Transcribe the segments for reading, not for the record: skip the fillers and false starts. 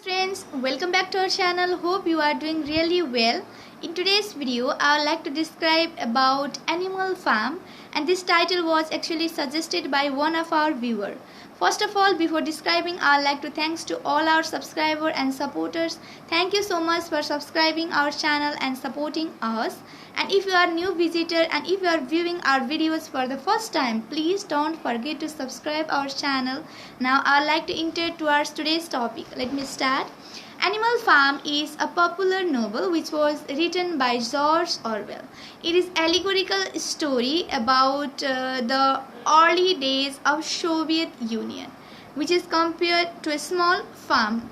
friends, welcome back to our channel. Hope you are doing really well. In today's video I would like to describe about Animal Farm, and this title was actually suggested by one of our viewer. First of all, before describing, I would like to thanks to all our subscribers and supporters. Thank you so much for subscribing our channel and supporting us. And if you are new visitor and if you are viewing our videos for the first time, please don't forget to subscribe our channel. Now I would like to enter to our today's topic. Let me start. Animal Farm is a popular novel which was written by George Orwell. It is an allegorical story about the early days of Soviet Union, which is compared to a small farm.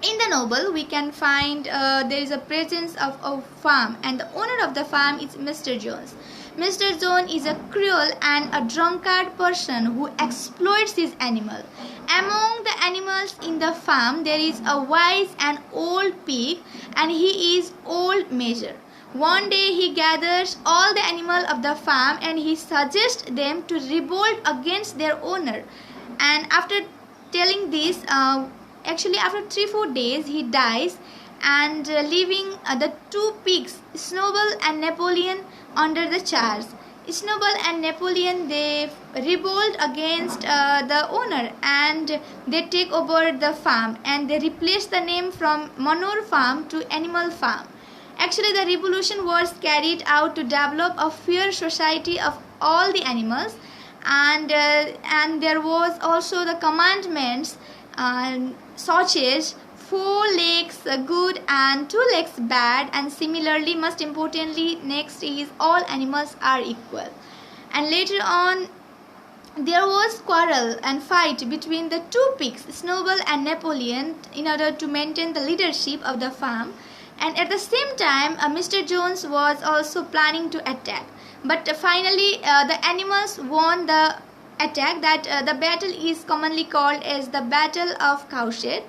In the novel, we can find there is a presence of a farm, and the owner of the farm is Mr. Jones. Mr. Jones is a cruel and a drunkard person who exploits his animal. Among the animals in the farm, there is a wise and old pig, and he is old measure. One day he gathers all the animals of the farm and he suggests them to revolt against their owner. And after telling this, actually after 3-4 days he dies, and leaving the two pigs, Snowball and Napoleon, under the charge. Snowball and Napoleon, they revolt against the owner and they take over the farm, and they replace the name from Manure Farm to Animal Farm. Actually, the revolution was carried out to develop a fair society of all the animals, and there was also the commandments such as 4 legs good and 2 legs bad, and similarly, most importantly, next is all animals are equal. And later on, there was quarrel and fight between the two pigs, Snowball and Napoleon, in order to maintain the leadership of the farm. And at the same time, Mr. Jones was also planning to attack. But finally, the animals won the attack. That the battle is commonly called as the Battle of Cowshed.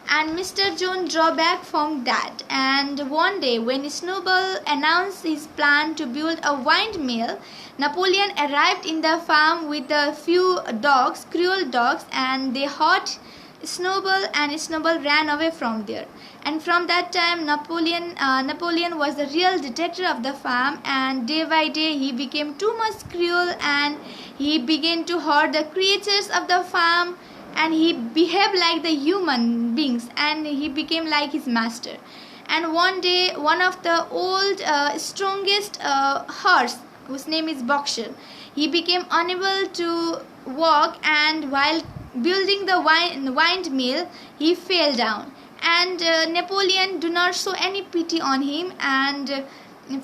And Mr. Jones drew back from that. And one day, when Snowball announced his plan to build a windmill, Napoleon arrived in the farm with a few dogs, cruel dogs, and they hurt Snowball, and Snowball ran away from there. And from that time, Napoleon was the real dictator of the farm, and day by day he became too much cruel, and he began to hurt the creatures of the farm, and he behaved like the human beings, and he became like his master. And one day, one of the old strongest horse, whose name is Boxer, he became unable to walk, and while building the windmill, he fell down. And Napoleon do not show any pity on him, and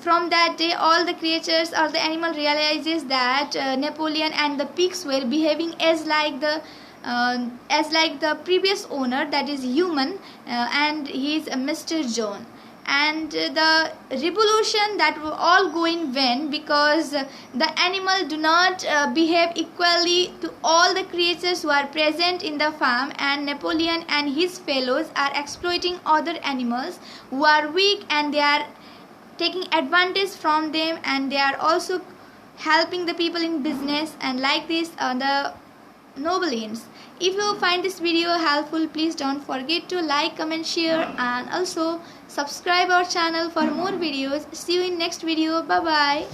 from that day all the creatures or the animal realizes that Napoleon and the pigs were behaving as like the previous owner, that is human, and he is Mr. Jones. And the revolution that will all go in vain, because the animal do not behave equally to all the creatures who are present in the farm, and Napoleon and his fellows are exploiting other animals who are weak, and they are taking advantage from them, and they are also helping the people in business, and like this the novel ends. If you find this video helpful, please don't forget to like, comment, share, and also subscribe our channel for more videos. See you in next video. Bye bye.